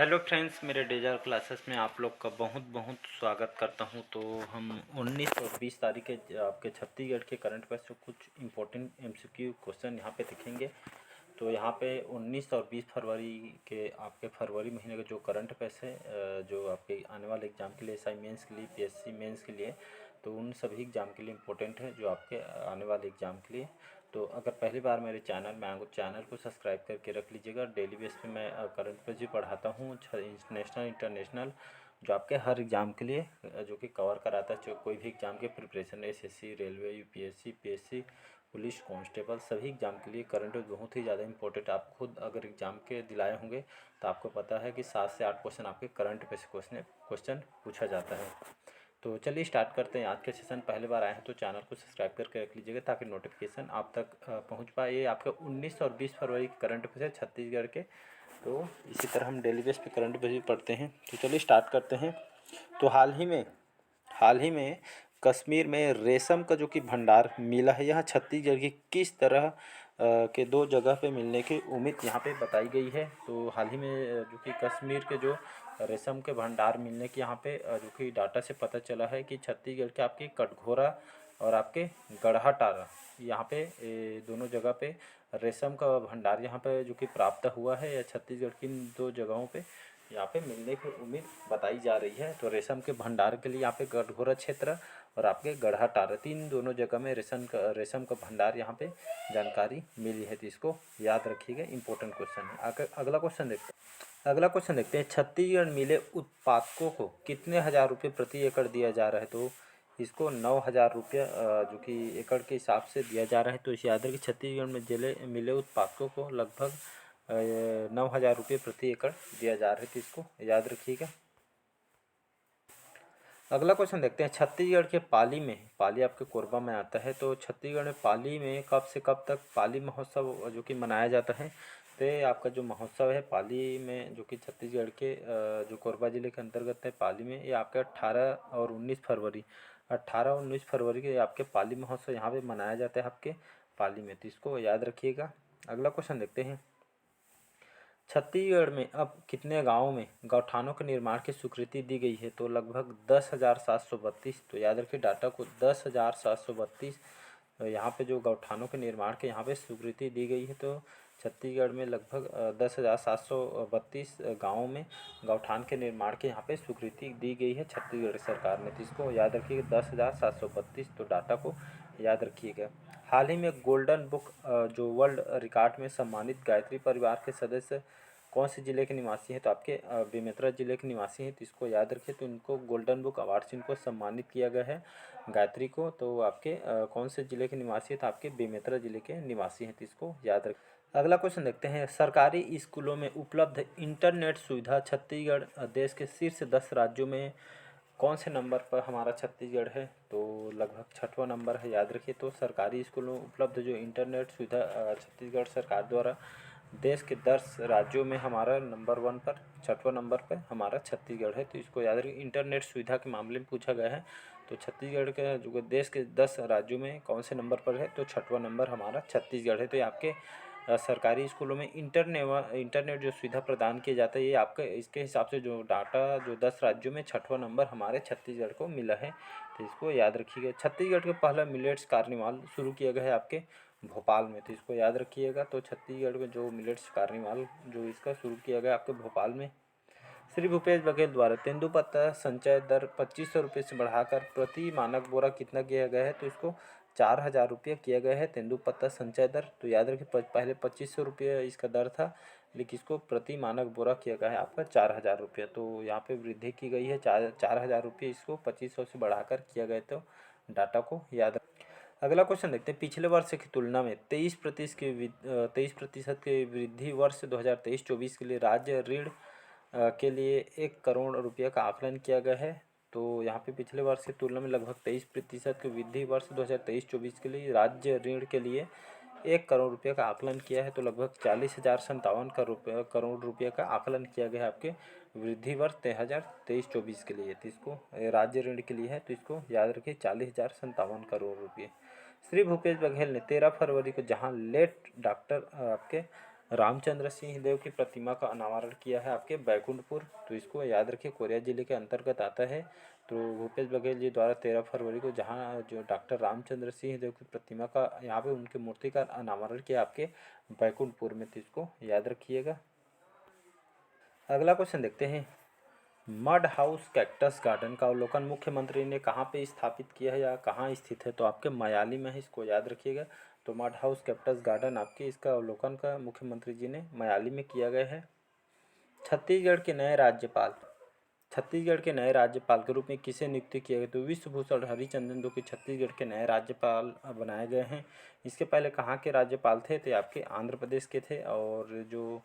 Hello friends, मेरे डेजर classes में आप लोग का बहुत बहुत स्वागत करता हूं। तो हम 19 और 20 तारीख के आपके छत्तीसगढ़ के करंट अफेयर्स से कुछ इंपॉर्टेंट एमसीक्यू क्वेश्चन यहां पे दिखेंगे। तो यहां पे 19 और 20 फरवरी के आपके फरवरी महीने के जो करंट अफेयर्स है, जो आपके आने वाले एग्ज़ाम के लिए, एसआई मेंस के लिए, पीएससी मेंस के लिए, तो उन सभी एग्ज़ाम के लिए इम्पोर्टेंट है जो आपके आने वाले एग्ज़ाम के लिए। तो अगर पहली बार मेरे चैनल में आए हो, चैनल को सब्सक्राइब करके रख लीजिएगा। डेली बेस पे मैं करंट अफेयर्स भी पढ़ाता हूँ, नेशनल इंटरनेशनल, जो आपके हर एग्ज़ाम के लिए जो कि कवर कराता है। जो कोई भी एग्ज़ाम के preparation, SSC, railway, UPSC, PSC, police constable, सभी एग्ज़ाम के लिए करंट अफेयर्स बहुत ही ज़्यादा इंपॉर्टेंट। आप खुद अगर एग्ज़ाम के दिलाए होंगे तो आपको पता है कि 7 से 8 क्वेश्चन आपके करंट अफेयर्स से क्वेश्चन पूछा जाता है। तो चलिए स्टार्ट करते हैं आज के सेशन। पहले बार आए हैं तो चैनल को सब्सक्राइब करके रख लीजिएगा ताकि नोटिफिकेशन आप तक पहुंच पाए। ये आपके 19 और 20 फरवरी के करंट अफेयर्स है छत्तीसगढ़ के। तो इसी तरह हम डेली बेस पे करंट अफेयर्स भी पढ़ते हैं। तो चलिए स्टार्ट करते हैं। तो हाल ही में कश्मीर में रेशम का जो कि भंडार मिला है, यहाँ छत्तीसगढ़ की किस तरह के दो जगह पे मिलने की उम्मीद यहाँ पे बताई गई है। तो हाल ही में जो कि कश्मीर के जो रेशम के भंडार मिलने की यहाँ पे जो कि डाटा से पता चला है कि छत्तीसगढ़ के आपके कटघोरा और आपके गढ़ाटारा, यहाँ पे दोनों जगह पे रेशम का भंडार यहाँ पे जो कि प्राप्त हुआ है, या छत्तीसगढ़ की इन दो जगहों पे यहाँ पे मिलने की उम्मीद बताई जा रही है। तो रेशम के भंडार के लिए यहाँ पे गढ़घोरा क्षेत्र और आपके गढ़ाटारा, तीन दोनों जगह में रेशम का भंडार यहाँ पे जानकारी मिली है। तो इसको याद रखिएगा, इंपॉर्टेंट क्वेश्चन है। अगला क्वेश्चन देखते हैं। छत्तीसगढ़ मिले उत्पादकों को कितने हज़ार रुपये प्रति एकड़ दिया जा रहा है। तो इसको 9,000 रुपये जो कि एकड़ के हिसाब से दिया जा रहा है। तो इसे याद रखिए, छत्तीसगढ़ में जिले मिले उत्पादकों को लगभग 9,000 रुपये प्रति एकड़ दिया जा रहा है। तो इसको याद रखिएगा। अगला क्वेश्चन देखते हैं। छत्तीसगढ़ के पाली आपके कोरबा में आता है। तो छत्तीसगढ़ में पाली में कब से कब तक पाली महोत्सव जो कि मनाया जाता है। तो ये आपका जो महोत्सव है पाली में, जो कि छत्तीसगढ़ के जो कोरबा ज़िले के अंतर्गत है पाली में, ये आपका 18 और 19 फरवरी के आपके पाली महोत्सव यहाँ पे मनाया जाता है आपके पाली में। तो इसको याद रखिएगा। अगला क्वेश्चन देखते हैं। छत्तीसगढ़ में अब कितने गांवों में गौठानों के निर्माण की स्वीकृति दी गई है। तो लगभग 10,732। तो याद रखिए डाटा को, 10,732 यहाँ पे जो गौठानों के निर्माण के यहाँ पे स्वीकृति दी गई है। तो छत्तीसगढ़ में लगभग 10,732 गाँवों में गौठान के निर्माण के यहाँ पे स्वीकृति दी गई है छत्तीसगढ़ सरकार ने। तो इसको याद रखिएगा, 10,732। तो डाटा को याद रखिएगा। हाल ही में गोल्डन बुक जो वर्ल्ड रिकॉर्ड में सम्मानित गायत्री परिवार के सदस्य कौन से ज़िले के निवासी हैं। तो आपके बेमेतरा ज़िले के निवासी हैं। तो इसको याद रखिए। तो इनको गोल्डन बुक अवार्ड से इनको सम्मानित किया गया है गायत्री को। तो आपके कौन से ज़िले के निवासी हैं। तो आपके बेमेतरा ज़िले के निवासी हैं। तो इसको याद रख। अगला क्वेश्चन देखते हैं। सरकारी स्कूलों में उपलब्ध इंटरनेट सुविधा छत्तीसगढ़ देश के शीर्ष 10 राज्यों में कौन से नंबर पर हमारा छत्तीसगढ़ है। तो लगभग 6वां नंबर है, याद रखिए। तो सरकारी स्कूलों में उपलब्ध जो इंटरनेट सुविधा छत्तीसगढ़ सरकार द्वारा देश के 10 राज्यों में हमारा नंबर 1 पर, 6वां नंबर पर हमारा छत्तीसगढ़ है। तो इसको याद रखिए, इंटरनेट सुविधा के मामले में पूछा गया है। तो छत्तीसगढ़ के जो देश के 10 राज्यों में कौन से नंबर पर है। तो 6वां नंबर हमारा छत्तीसगढ़ है। तो ये आपके सरकारी स्कूलों में इंटरनेट जो सुविधा प्रदान किया जाता है, ये आपके इसके हिसाब से जो डाटा जो 10 राज्यों में 6वां नंबर हमारे छत्तीसगढ़ को मिला है। तो इसको याद रखिएगा। छत्तीसगढ़ के पहला मिलेट्स कार्निवाल शुरू किया गया है आपके भोपाल में। तो इसको याद रखिएगा। तो छत्तीसगढ़ में जो मिलेट्स कार्निवाल जो इसका शुरू किया गया आपके भोपाल में। श्री भूपेश बघेल द्वारा तेंदुपत्ता संचय दर 2500 रुपये से बढ़ाकर प्रति मानक बोरा कितना किया गया है। तो इसको 4,000 रुपये किया गया है तेंदुपत्ता संचय दर। तो याद रखिए, पहले 2500 रुपये इसका दर था, लेकिन इसको प्रति मानक बोरा किया गया है आपका 4,000 रुपये। तो यहाँ पे वृद्धि की गई है, 4,000 रुपये इसको 2500 से बढ़ाकर किया गया। तो डाटा को याद। अगला क्वेश्चन देखते हैं। पिछले वर्ष की तुलना में 23% की वृद्धि वर्ष 2023-24 के लिए राज्य ऋण के लिए 1 करोड़ रुपये का आकलन किया गया है। तो यहाँ पे पिछले वर्ष की तुलना में लगभग 23% की वृद्धि वर्ष 2023-24 के लिए राज्य ऋण के लिए 1 करोड़ रुपये का आकलन किया है। तो लगभग 40,057 करोड़ रुपये का आकलन किया गया है आपके वृद्धि वर्ष 2023-24 के लिए। तो इसको राज्य ऋण के लिए है। तो इसको याद रखिए, 40,057 करोड़ रुपये। श्री भूपेश बघेल ने 13 फरवरी को जहां लेट डॉक्टर आपके रामचंद्र सिंह देव की प्रतिमा का अनावरण किया है आपके बैकुंठपुर, तो इसको याद रखिए कोरिया जिले के अंतर्गत आता है। तो भूपेश बघेल जी द्वारा 13 फरवरी को जहां जो डॉक्टर रामचंद्र सिंह देव की प्रतिमा का यहाँ पे उनकी मूर्ति का अनावरण किया आपके बैकुंठपुर में, तो इसको याद रखिएगा। अगला क्वेश्चन देखते हैं, मड हाउस कैक्टस गार्डन का अवलोकन मुख्यमंत्री ने कहाँ पे स्थापित किया है या कहाँ स्थित है, तो आपके मयाली में है, इसको याद रखिएगा। तो मड हाउस कैक्टस गार्डन आपके इसका अवलोकन का मुख्यमंत्री जी ने मयाली में किया गया है। छत्तीसगढ़ के नए राज्यपाल, छत्तीसगढ़ के नए राज्यपाल के रूप में किसे नियुक्त किया गया, तो विश्वभूषण हरिचंदन जो कि छत्तीसगढ़ के नए राज्यपाल बनाए गए हैं। इसके पहले कहाँ के राज्यपाल थे, तो आपके आंध्र प्रदेश के थे। और जो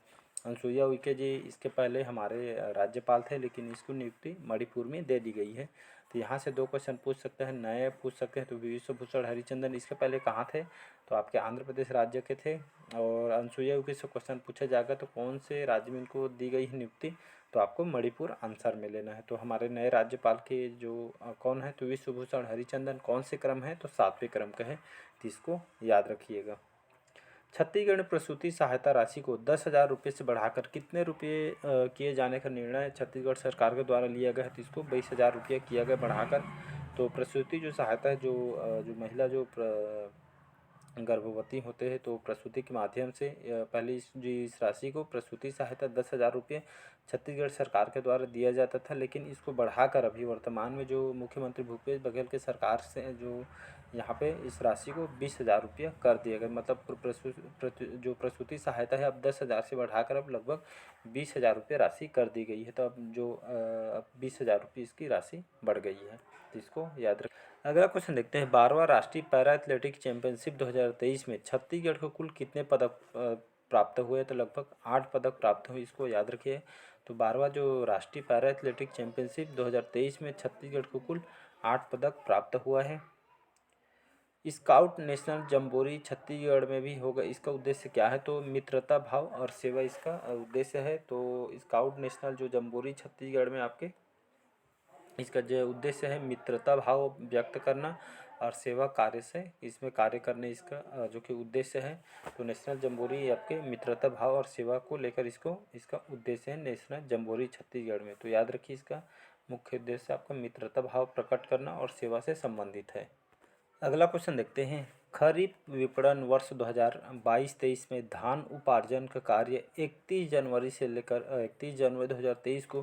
अनसुईया उइके जी इसके पहले हमारे राज्यपाल थे, लेकिन इसको नियुक्ति मणिपुर में दे दी गई है। तो यहाँ से 2 क्वेश्चन पूछ सकते हैं, नए पूछ सकते हैं। तो विश्वभूषण हरिचंदन इसके पहले कहाँ थे, तो आपके आंध्र प्रदेश राज्य के थे। और अनसुईया उइके से क्वेश्चन पूछा जाएगा तो कौन से राज्य में इनको दी गई है नियुक्ति, तो आपको मणिपुर आंसर में लेना है। तो हमारे नए राज्यपाल के जो कौन है, तो विश्वभूषण हरिचंदन कौन से क्रम है, तो 7वें क्रम का है, तो इसको याद रखिएगा। छत्तीसगढ़ में प्रसूति सहायता राशि को 10,000 रुपये से बढ़ाकर कितने रुपये किए जाने का निर्णय छत्तीसगढ़ सरकार के द्वारा लिया गया है, तो इसको 22,000 रुपये किया गया बढ़ाकर। तो प्रसूति जो सहायता है, जो महिला जो गर्भवती होते हैं, तो प्रसूति के माध्यम से पहले इस राशि को प्रसूति सहायता 10,000 रुपये छत्तीसगढ़ सरकार के द्वारा दिया जाता था, लेकिन इसको बढ़ाकर अभी वर्तमान में जो मुख्यमंत्री भूपेश बघेल के सरकार से जो यहाँ पे इस राशि को 20,000 रुपये कर दिया गया। मतलब जो प्रसूति सहायता है अब 10,000 से बढ़ाकर अब लगभग 20,000 रुपये राशि कर दी गई है। तो अब जो अब 20,000 रुपये इसकी राशि बढ़ गई है, तो इसको याद रख। अगला क्वेश्चन देखते हैं, 12वां राष्ट्रीय पैरा एथलेटिक चैंपियनशिप 2023 में छत्तीसगढ़ को कुल कितने पदक प्राप्त हुए, तो लगभग 8 पदक प्राप्त हुए, इसको याद रखिए। तो 12वां जो राष्ट्रीय पैरा एथलेटिक चैंपियनशिप 2023 में छत्तीसगढ़ को कुल 8 पदक प्राप्त हुआ है। स्काउट नेशनल जम्बोरी छत्तीसगढ़ में भी होगा, इसका उद्देश्य क्या है, तो मित्रता भाव और सेवा इसका उद्देश्य है। तो स्काउट नेशनल जो जम्बोरी छत्तीसगढ़ में आपके इसका जो उद्देश्य है मित्रता भाव व्यक्त करना और सेवा कार्य से इसमें कार्य करने इसका जो कि उद्देश्य है। तो नेशनल जम्बोरी आपके मित्रता भाव और सेवा को लेकर इसका उद्देश्य है नेशनल जम्बोरी छत्तीसगढ़ में। तो याद रखिए इसका मुख्य उद्देश्य आपका मित्रता भाव प्रकट करना और सेवा से संबंधित है। अगला क्वेश्चन देखते हैं, खरीफ विपणन वर्ष 2022-23 में धान उपार्जन का कार्य 31 जनवरी से लेकर 31 जनवरी 2023 को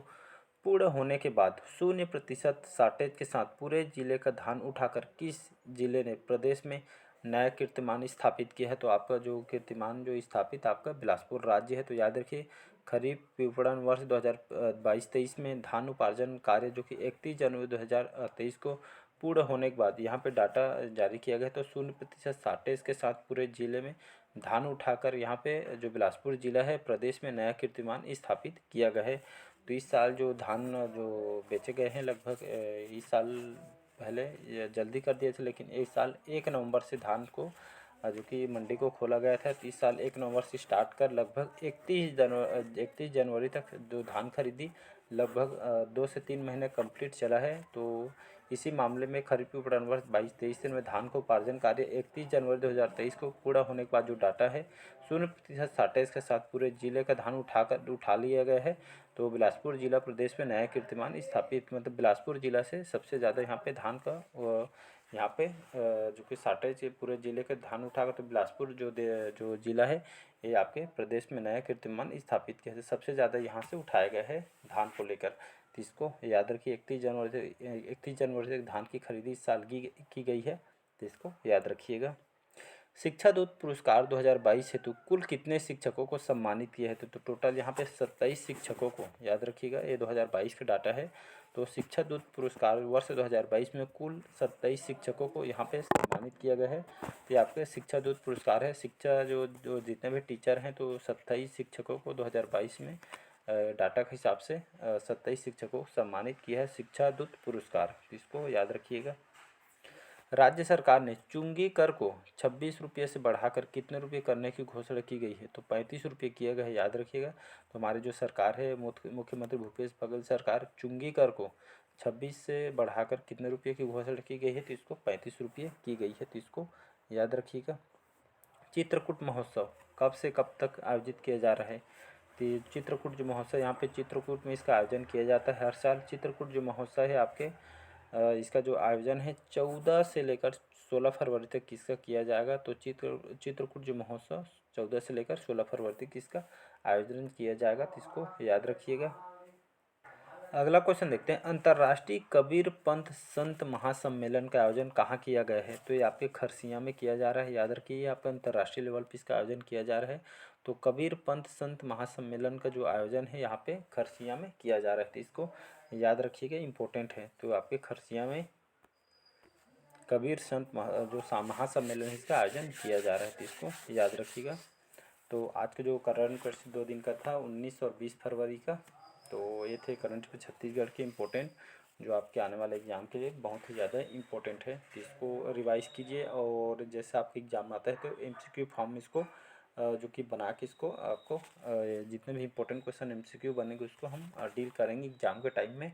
पूर्ण होने के बाद 0% शॉर्टेज के साथ पूरे जिले का धान उठाकर किस जिले ने प्रदेश में नया कीर्तिमान स्थापित किया है, तो आपका जो कीर्तिमान जो स्थापित आपका बिलासपुर राज्य है। तो याद रखिए खरीफ विपणन वर्ष 2022-23 में धान उपार्जन कार्य जो कि 31 जनवरी 2023 को पूर्ण होने के बाद यहाँ पे डाटा जारी किया गया, तो 0% शॉर्टेज के साथ पूरे जिले में धान उठाकर यहाँ पे जो बिलासपुर जिला है प्रदेश में नया कीर्तिमान स्थापित किया गया है। तो इस साल जो धान जो बेचे गए हैं लगभग इस साल पहले ये जल्दी कर दिए थे, लेकिन इस साल 1 नवंबर से धान को जो कि मंडी को खोला गया था, तो इस साल 1 नवंबर से स्टार्ट कर लगभग 31 जनवरी तक जो धान खरीदी लगभग 2 से 3 महीने कंप्लीट चला है। तो इसी मामले में खरीफ विपणन वर्ष 22-23 में धान को उपार्जन कार्य 31 जनवरी 2023 को पूरा होने के बाद जो डाटा है 0% शॉर्टेज के साथ पूरे जिले का धान उठा लिया गया है। तो बिलासपुर जिला प्रदेश में नया कीर्तिमान स्थापित, मतलब बिलासपुर जिला से सबसे ज़्यादा यहाँ पे धान का यहाँ पे जो कि शॉर्टेज पूरे जिले के धान उठाकर, तो बिलासपुर जो जिला है ये आपके प्रदेश में नया कीर्तिमान स्थापित किया है। सबसे ज़्यादा यहाँ से उठाया गया है धान को लेकर, तो इसको याद रखिए। 31 जनवरी से धान की खरीदी इस साल की गई है, तो इसको याद रखिएगा। शिक्षा दूत पुरस्कार 2022 हेतु कुल कितने शिक्षकों को सम्मानित किया है, तो टोटल यहाँ पे 27 शिक्षकों को, याद रखिएगा ये 2022 का डाटा है। तो शिक्षा दूत पुरस्कार वर्ष 2022 में कुल 27 शिक्षकों को यहाँ पे सम्मानित किया गया है। तो ये आपके शिक्षा दूत पुरस्कार है, शिक्षा जो जो जितने भी टीचर हैं, तो 27 शिक्षकों को 2022 में डाटा के हिसाब से 27 शिक्षकों को सम्मानित किया है शिक्षा दूत पुरस्कार, इसको याद रखिएगा। राज्य सरकार ने चुंगी कर को 26 रुपये से बढ़ाकर कितने रुपये करने की घोषणा की गई है, तो 35 रुपये किया गया है, याद रखिएगा। तो हमारी जो सरकार है मुख्यमंत्री भूपेश बघेल सरकार चुंगी कर को 26 से बढ़ाकर कितने रुपये की घोषणा की गई है, तो इसको 35 रुपये की गई है, तो इसको याद रखिएगा। चित्रकूट महोत्सव कब से कब तक आयोजित किया जा रहा है? तो चित्रकूट जो महोत्सव यहाँ पे चित्रकूट में इसका आयोजन किया जाता है हर साल। चित्रकूट जो महोत्सव है आपके इसका जो आयोजन है 14 से लेकर 16 फरवरी तक किसका किया जाएगा? तो चित्रकूट जो महोत्सव 14 से लेकर 16 फरवरी तक इसका आयोजन किया जाएगा, तो इसको याद रखिएगा। अगला क्वेश्चन देखते हैं, अंतर्राष्ट्रीय कबीर पंथ संत महासम्मेलन का आयोजन कहाँ किया गया है? तो ये आपके खरसिया में किया जा रहा है, याद रखिए। आपका अंतर्राष्ट्रीय लेवल पे इसका आयोजन किया जा रहा है। तो कबीर पंथ संत महासम्मेलन का जो आयोजन है यहाँ पे खरसिया में किया जा रहा है, तो इसको याद रखिएगा, इंपॉर्टेंट है। तो आपके खरसिया में कबीर संत महासम्मेलन है इसका आयोजन किया जा रहा है, तो इसको याद रखिएगा। तो आज का जो करंट क्वेश्चन 2 दिन का था 19 और 20 फरवरी का, तो ये थे करंट पे छत्तीसगढ़ के इम्पोर्टेंट, जो आपके आने वाले एग्ज़ाम के लिए बहुत ही ज़्यादा इम्पोर्टेंट है। तो इसको रिवाइज़ कीजिए, और जैसे आपके एग्ज़ाम आता है तो MCQ फॉर्म इसको जो कि बना के इसको आपको जितने भी इंपॉर्टेंट क्वेश्चन MCQ बनेंगे उसको हम डील करेंगे एग्ज़ाम के टाइम में,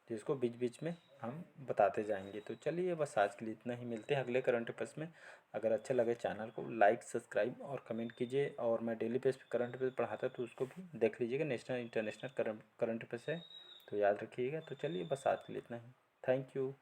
जिसको बीच बीच में हम बताते जाएंगे। तो चलिए बस आज के लिए इतना ही, मिलते हैं अगले करंट अफेयर्स में। अगर अच्छा लगे चैनल को लाइक सब्सक्राइब और कमेंट कीजिए, और मैं डेली बेस पे करंट अफेयर्स पढ़ाता तो उसको भी देख लीजिएगा, नेशनल इंटरनेशनल करंट अफेयर्स है, तो याद रखिएगा। तो चलिए बस आज के लिए इतना ही, थैंक यू।